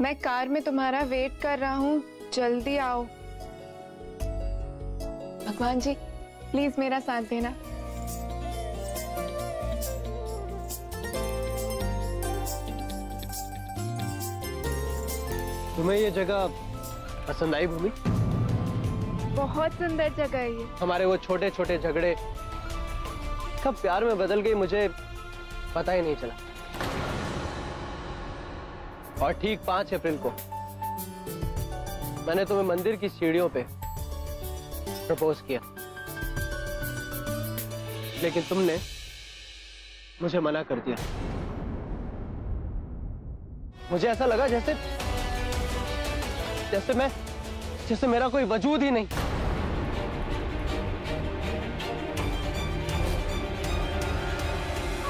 मैं कार में तुम्हारा वेट कर रहा हूँ, जल्दी आओ। भगवान जी प्लीज मेरा साथ देना। तुम्हें ये जगह पसंद आई भूमि? बहुत सुंदर जगह है ये। हमारे वो छोटे छोटे झगड़े कब प्यार में बदल गई मुझे पता ही नहीं चला। और ठीक 5 अप्रैल को मैंने तुम्हें मंदिर की सीढ़ियों पे प्रपोज किया, लेकिन तुमने मुझे मना कर दिया। मुझे ऐसा लगा जैसे मेरा कोई वजूद ही नहीं।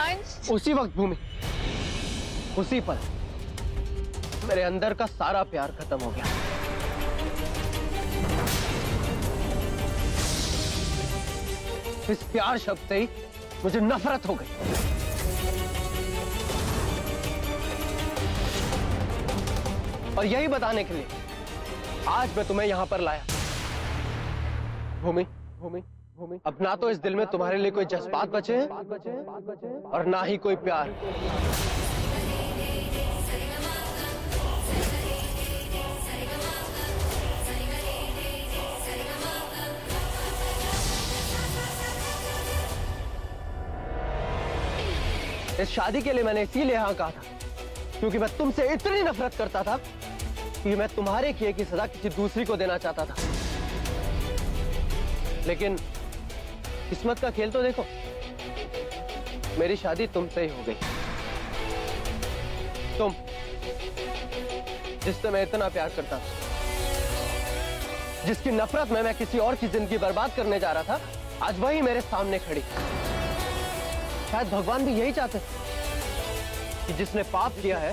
अंश, उसी वक्त भूमि, उसी पल मेरे अंदर का सारा प्यार खत्म हो गया। इस प्यार शब्द से ही मुझे नफरत हो गई। और यही बताने के लिए आज मैं तुम्हें यहां पर लाया। भूमि, भूमि, भूमि, अब ना तो इस दिल में तुम्हारे लिए कोई जज्बात बचे हैं और ना ही कोई प्यार। इस शादी के लिए मैंने इसीलिए हाँ कहा था क्योंकि मैं तुमसे इतनी नफरत करता था कि मैं तुम्हारे किए की सजा किसी दूसरी को देना चाहता था। लेकिन किस्मत का खेल तो देखो, मेरी शादी तुमसे ही हो गई। तुम जिससे मैं इतना प्यार करता था, जिसकी नफरत में मैं किसी और की जिंदगी बर्बाद करने जा रहा था, आज वही मेरे सामने खड़ी। शायद भगवान भी यही चाहते कि जिसने पाप किया है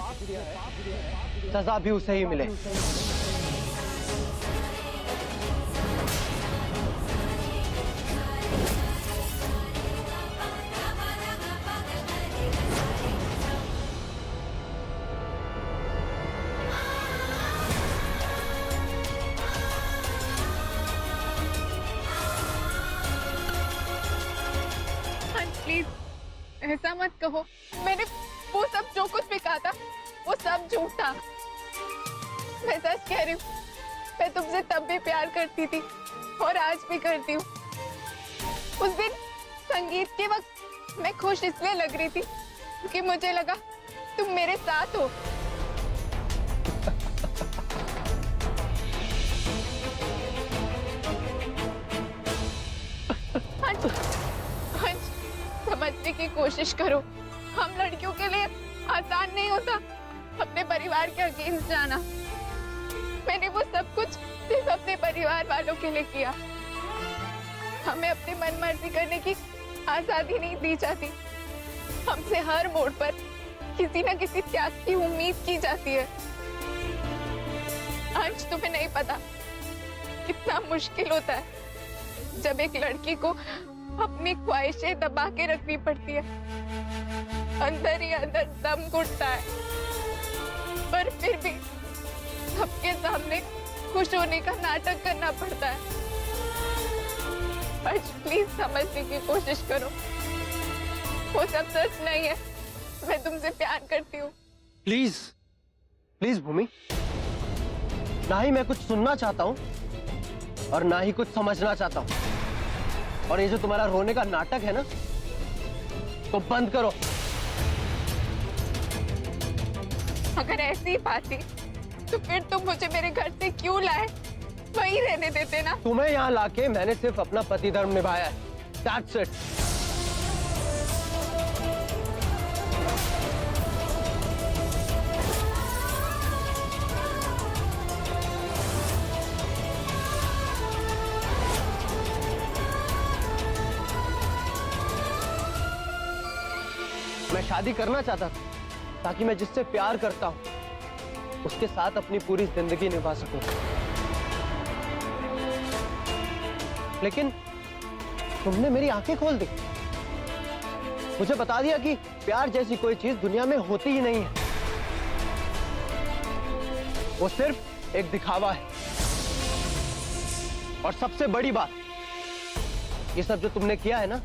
सजा भी उसे ही मिले। प्लीज ऐसा मत कहो। मैंने वो सब जो कुछ भी कहा था वो सब झूठ था। मैं सच कह रही हूँ, मैं तुमसे तब भी प्यार करती थी और आज भी करती हूँ। उस दिन संगीत के वक्त मैं खुश इसलिए लग रही थी क्योंकि मुझे लगा तुम मेरे साथ हो। समझने की कोशिश करो, हम लड़कियों के लिए आसान नहीं होता अपने परिवार के अगेंस्ट जाना। मैंने वो सब कुछ सिर्फ अपने परिवार वालों के लिए किया। हमें अपनी मनमर्जी करने की आजादी नहीं दी जाती। हमसे हर मोड़ पर किसी न किसी त्याग की उम्मीद की जाती है। आज तुम्हें नहीं पता कितना मुश्किल होता है जब एक लड़की को अपनी ख्वाहिशें दबा के रखनी पड़ती है। अंदर ही अंदर दम घुटता है, पर फिर भी सबके सामने खुश होने का नाटक करना पड़ता है। आज प्लीज समझने की कोशिश करो, वो सब सच नहीं है। मैं तुमसे प्यार करती हूँ। प्लीज, प्लीज भूमि, ना ही मैं कुछ सुनना चाहता हूँ और ना ही कुछ समझना चाहता हूँ। और ये जो तुम्हारा रोने का नाटक है ना, तो बंद करो। अगर ऐसी बात थी तो फिर तुम मुझे मेरे घर से क्यों लाए? वहीं रहने देते ना। तुम्हें यहाँ लाके मैंने सिर्फ अपना पति धर्म निभाया है। That's it. मैं शादी करना चाहता था ताकि मैं जिससे प्यार करता हूं उसके साथ अपनी पूरी जिंदगी निभा सकूं। लेकिन तुमने मेरी आंखें खोल दी, मुझे बता दिया कि प्यार जैसी कोई चीज दुनिया में होती ही नहीं है। वो सिर्फ एक दिखावा है। और सबसे बड़ी बात, ये सब जो तुमने किया है ना,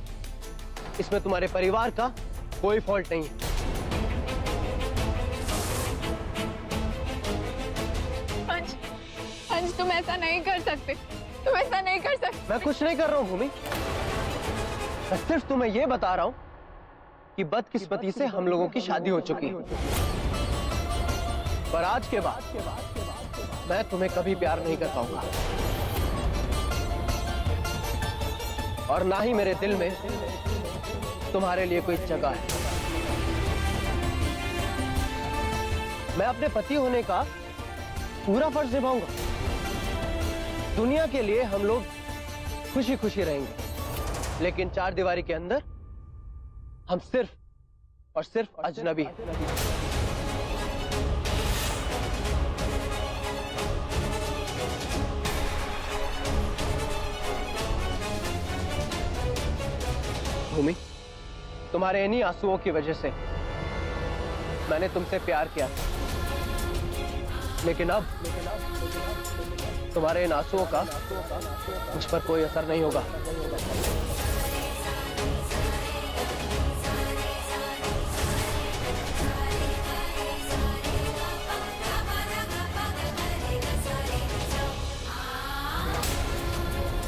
इसमें तुम्हारे परिवार का कोई फॉल्ट नहीं है। अंश, अंश तुम ऐसा नहीं कर सकते, तुम ऐसा नहीं कर सकते। मैं कुछ नहीं कर रहा हूं भूमि, मैं सिर्फ तुम्हें यह बता रहा हूं कि बदकिस्मती से हम लोगों की शादी हो चुकी है। पर आज के बाद मैं तुम्हें कभी प्यार नहीं कर पाऊंगा, और ना ही मेरे दिल में तुम्हारे लिए कोई जगह है। मैं अपने पति होने का पूरा फर्ज निभाऊंगा। दुनिया के लिए हम लोग खुशी खुशी रहेंगे, लेकिन चार दीवारी के अंदर हम सिर्फ और सिर्फ अजनबी हैं। भूमि, तुम्हारे इन्हीं आंसुओं की वजह से मैंने तुमसे प्यार किया, लेकिन अब तुम्हारे इन आंसुओं का मुझ पर कोई असर नहीं होगा।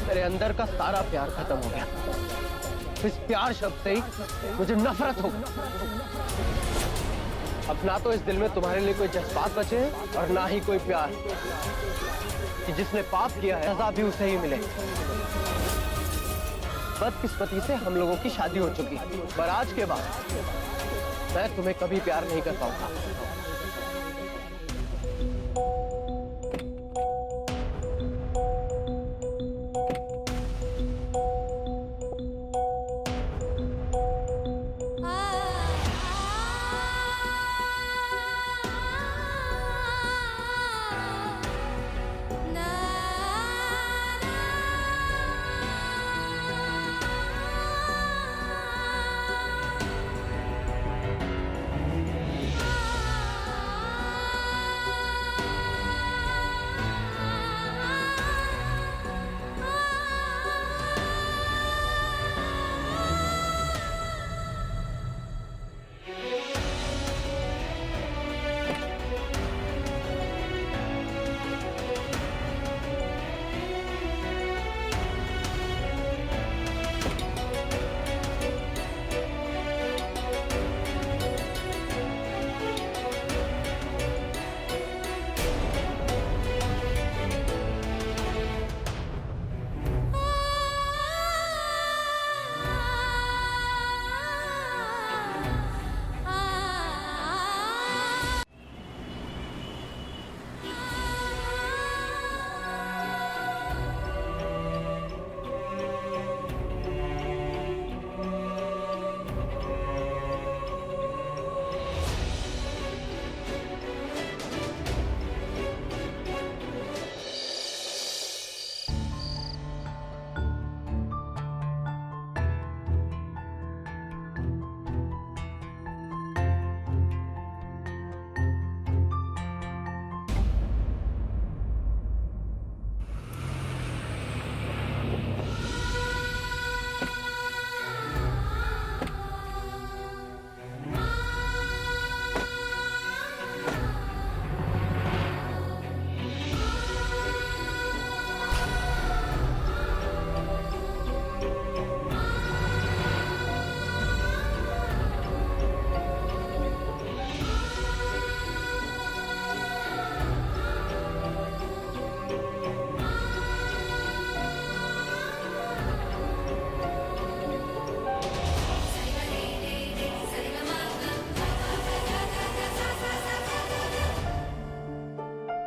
मेरे अंदर का सारा प्यार खत्म हो गया। इस प्यार शब्द से ही मुझे नफरत हो गई। अब ना तो इस दिल में तुम्हारे लिए कोई जज्बात बचे हैं, और ना ही कोई प्यार कि जिसने पाप किया है सजा भी उसे ही मिले। बदकिस्मती से हम लोगों की शादी हो चुकी, पर आज के बाद मैं तुम्हें कभी प्यार नहीं कर पाऊंगा।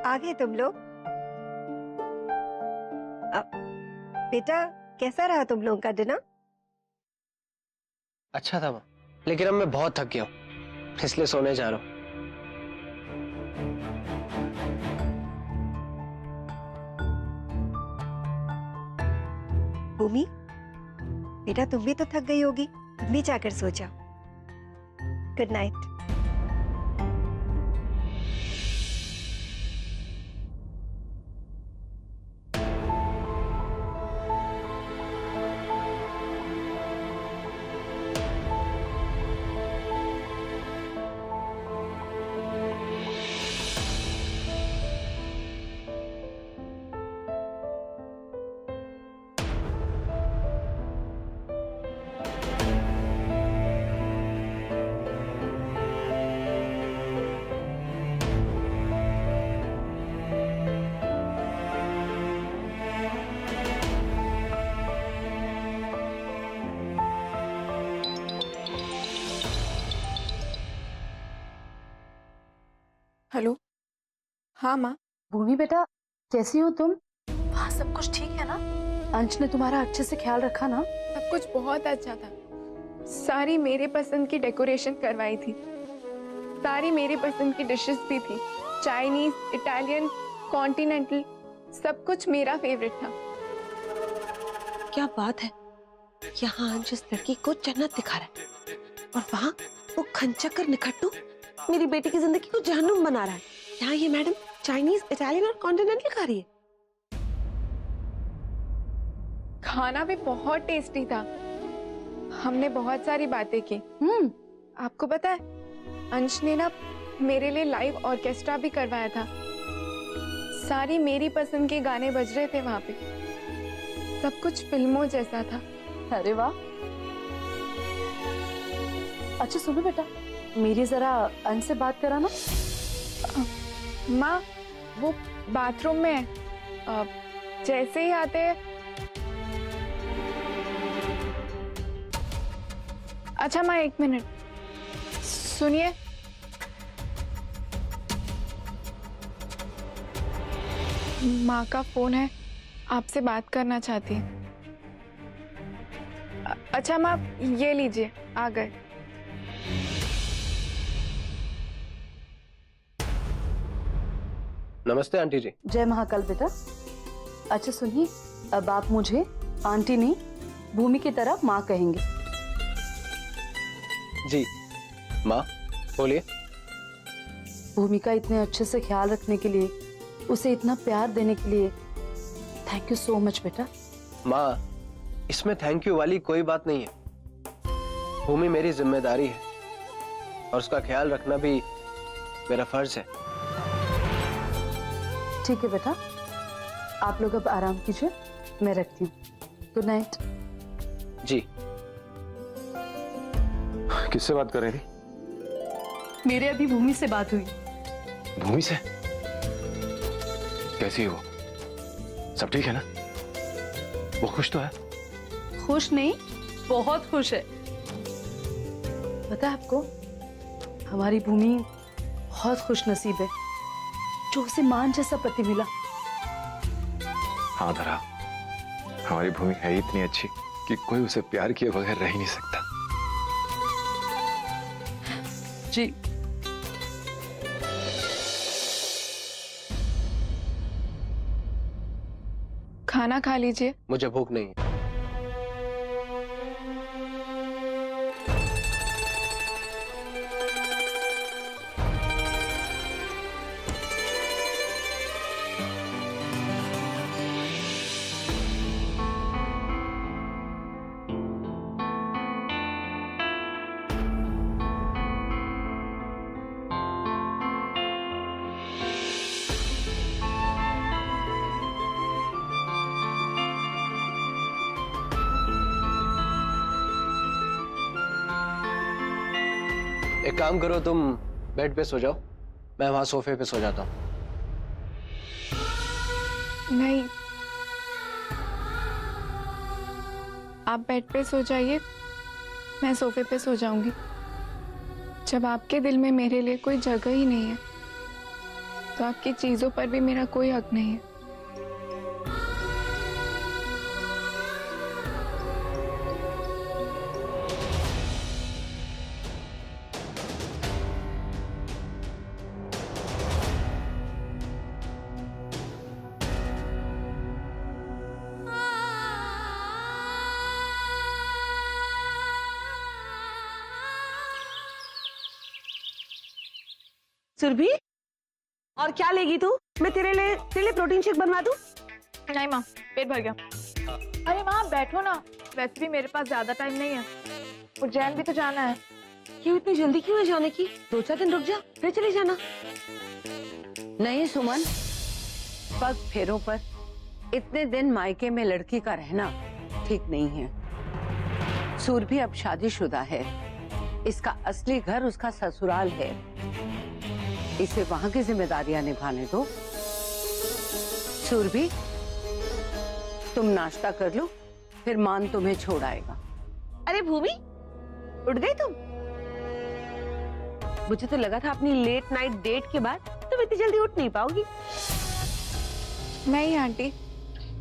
आ गए तुम लोग। बेटा कैसा रहा तुम लोगों का डिनर? अच्छा था माँ, लेकिन अब मैं बहुत थक गया हूँ, इसलिए सोने जा रहा हूँ। भूमि बेटा तुम भी तो थक गई होगी, तुम भी जाकर सो जाओ। Good night. हाँ माँ। भूमि बेटा, कैसी हो तुम? वहाँ सब कुछ ठीक है ना? अंश ने तुम्हारा अच्छे से ख्याल रखा ना? सब कुछ बहुत अच्छा था। सारी मेरे पसंद की डेकोरेशन करवाई थी, सारी मेरी पसंद की डिशेस भी थी, चाइनीज, इटालियन, कॉन्टिनेंटल, सब कुछ मेरा फेवरेट था। क्या बात है, यहाँ अंश इस लड़की को जन्नत दिखा रहा है और वहाँ वो खंचकर निखट्टू मेरी बेटी की जिंदगी को जहन्नुम बना रहा है। यहाँ ये मैडम चाइनीज, इटालियन और कॉन्टिनेंटल खा रही है। खाना भी बहुत टेस्टी था। हमने बहुत सारी बातें की। आपको पता है, अंश ने ना मेरे लिए लाइव ऑर्केस्ट्रा भी करवाया था। सारी मेरी पसंद के गाने बज रहे थे वहां पे। सब कुछ फिल्मों जैसा था। अरे वाह। अच्छा सुनो बेटा, मेरी जरा अंश से बात करा ना। माँ, वो बाथरूम में है। जैसे ही आते हैं। अच्छा माँ, 1 मिनट सुनिए। माँ का फोन है, आपसे बात करना चाहती है। अच्छा माँ, ये लीजिए, आ गए। नमस्ते आंटी जी। जय महाकाल बेटा। अच्छा सुनिए, अब आप मुझे आंटी नहीं, भूमि की तरह माँ कहेंगे। जी माँ, बोलिए। भूमि का इतने अच्छे से ख्याल रखने के लिए, उसे इतना प्यार देने के लिए थैंक यू सो मच बेटा। माँ, इसमें थैंक यू वाली कोई बात नहीं है। भूमि मेरी जिम्मेदारी है और उसका ख्याल रखना भी मेरा फर्ज है। ठीक है बेटा, आप लोग अब आराम कीजिए, मैं रखती हूँ। Good night. जी। किससे बात कर रही थी? मेरे अभी भूमि से बात हुई। भूमि से? कैसी है वो? सब ठीक है ना? वो खुश तो है? खुश नहीं, बहुत खुश है। पता है आपको, हमारी भूमि बहुत खुश नसीब है जो उसे मान जैसा पति मिला। हाँ धरा, हमारी भूमि है ही इतनी अच्छी कि कोई उसे प्यार किए बगैर रह ही नहीं सकता। जी। खाना खा लीजिए। मुझे भूख नहीं है। एक काम करो, तुम बेड पे सो जाओ, मैं वहां सोफे पे सो जाता हूँ। नहीं, आप बेड पे सो जाइए, मैं सोफे पे सो जाऊंगी। जब आपके दिल में मेरे लिए कोई जगह ही नहीं है, तो आपकी चीजों पर भी मेरा कोई हक नहीं है। सुरभि, और क्या लेगी तू? मैं तेरे लिए प्रोटीन शेक बनवा दूं? नहीं माँ, पेट भर गया। अरे माँ बैठो ना, वैसे भी मेरे पास ज्यादा टाइम नहीं है, उज्जैन भी तो जाना है। क्यों इतनी जल्दी क्यों है जाने की? 2-4 दिन रुक जा, फिर चले जाना। नहीं सुमन, पग फेरों पर इतने दिन मायके में लड़की का रहना ठीक नहीं है। सुरभि अब शादीशुदा है, इसका असली घर उसका ससुराल है, इसे वहां की जिम्मेदारियां निभाने दो। सुरभि, तुम नाश्ता कर लो, फिर मान तुम्हें छोड़ आएगा। अरे भूमि, उठ गई तुम? मुझे तो लगा था अपनी लेट नाइट डेट के बाद तुम तुम इतनी जल्दी उठ नहीं पाओगी। नहीं आंटी,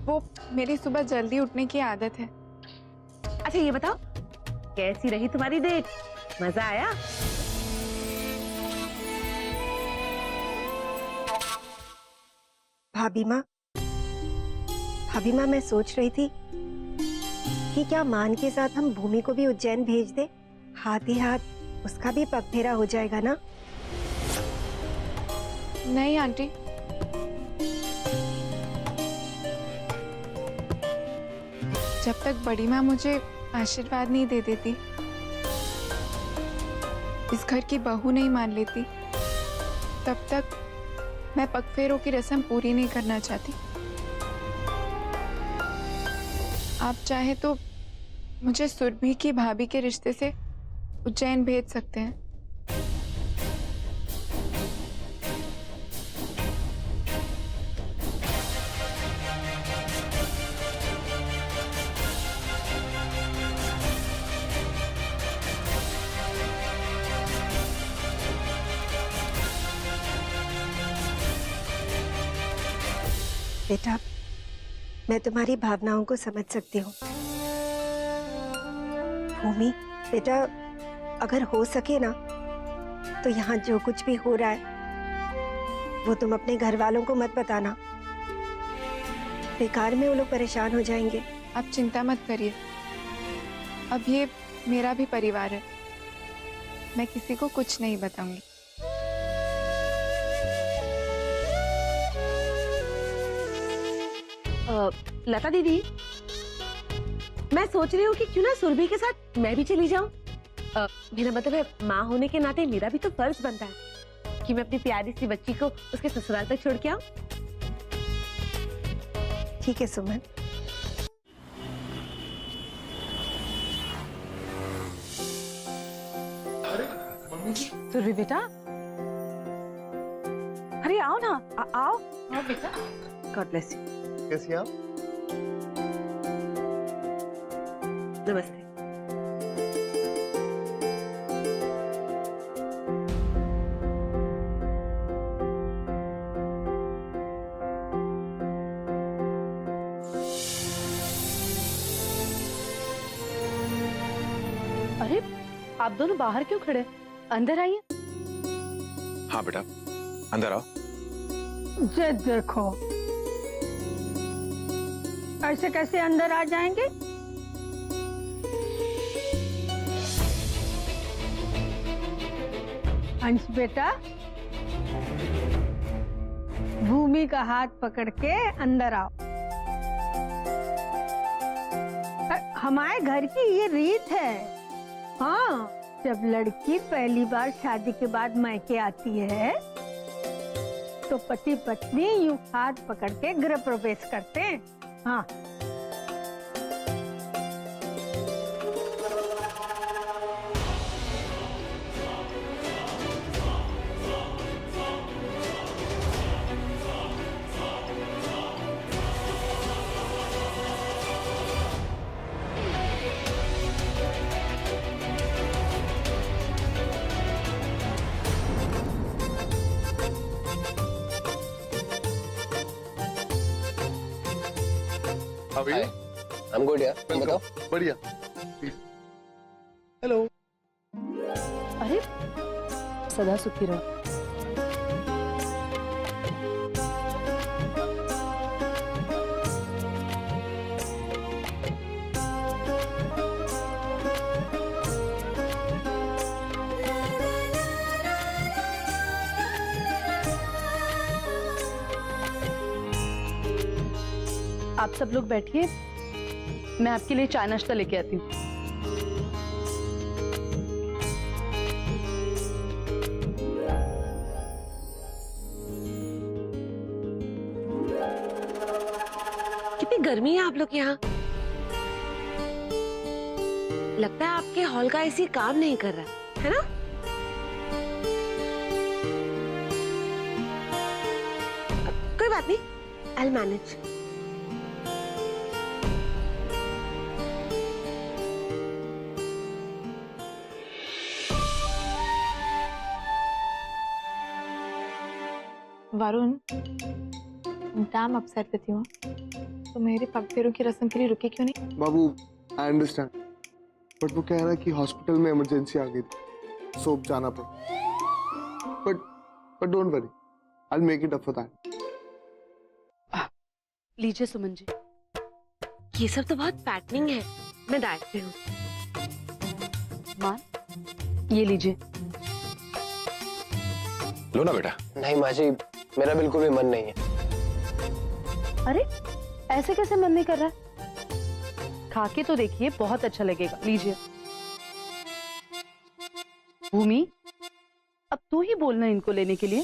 वो मेरी सुबह जल्दी उठने की आदत है। अच्छा ये बताओ, कैसी रही तुम्हारी डेट? मजा आया? भाभी माँ, मैं सोच रही थी कि क्या मान के साथ हम भूमि को भी उज्जैन भेज दे, हाथ ही हाथ उसका भी पग फेरा हो जाएगा ना। नहीं आंटी, जब तक बड़ी माँ मुझे आशीर्वाद नहीं दे देती, इस घर की बहू नहीं मान लेती, तब तक मैं पगफेरों की रस्म पूरी नहीं करना चाहती। आप चाहे तो मुझे सुरभि की भाभी के रिश्ते से उज्जैन भेज सकते हैं। बेटा, मैं तुम्हारी भावनाओं को समझ सकती हूँ। भूमि बेटा, अगर हो सके ना तो यहाँ जो कुछ भी हो रहा है वो तुम अपने घर वालों को मत बताना, बेकार में वो लोग परेशान हो जाएंगे। आप चिंता मत करिए, अब ये मेरा भी परिवार है, मैं किसी को कुछ नहीं बताऊंगी। लता दीदी, मैं सोच रही हूँ कि क्यों ना सुरभि के साथ मैं भी चली जाऊं। मेरा मतलब है, माँ होने के नाते मेरा भी तो फर्ज बनता है कि मैं अपनी प्यारी सी बच्ची को उसके ससुराल तक छोड़ के आऊं। ठीक है सुमन। सुरभि बेटा, अरे आओ ना, आओ बेटा। God bless you. कैसी आप? नमस्ते। अरे आप दोनों बाहर क्यों खड़े? अंदर आइए। हाँ बेटा, अंदर आओ। जे देखो, ऐसे कैसे अंदर आ जाएंगे? अंश बेटा, भूमि का हाथ पकड़ के अंदर आओ। हमारे घर की ये रीत है। हाँ, जब लड़की पहली बार शादी के बाद मायके आती है तो पति पत्नी यूं हाथ पकड़ के गृह प्रवेश करते हैं। हाँ, Hi, I'm good यार, तुम बताओ। बढ़िया। हेलो। अरे सदा सुखी रहो। आप सब लोग बैठिए, मैं आपके लिए चाय नाश्ता लेके आती हूँ। कितनी गर्मी है आप लोग यहाँ। लगता है आपके हॉल का एसी काम नहीं कर रहा है ना? कोई बात नहीं, I'll manage। Varun, dam upset with you. तो मेरे पग फेरों की रस्म के लिए रुके क्यों नहीं? बाबू, आई अंडरस्टैंड, बट वो कह रहा है कि हॉस्पिटल में इमरजेंसी आ गई थी, सो जाना पड़ा। But don't worry, I will make it up for that. लीजिए सुमन जी। ये सब तो बहुत पैटर्निंग है, मैं डाइट पे हूँ। मान, ये लीजिए। लो ना बेटा। नहीं माँ जी, मेरा बिल्कुल भी मन नहीं है। अरे ऐसे कैसे मन नहीं कर रहा है? खा के तो देखिए, बहुत अच्छा लगेगा। लीजिए। भूमि, अब तू ही बोलना इनको लेने के लिए।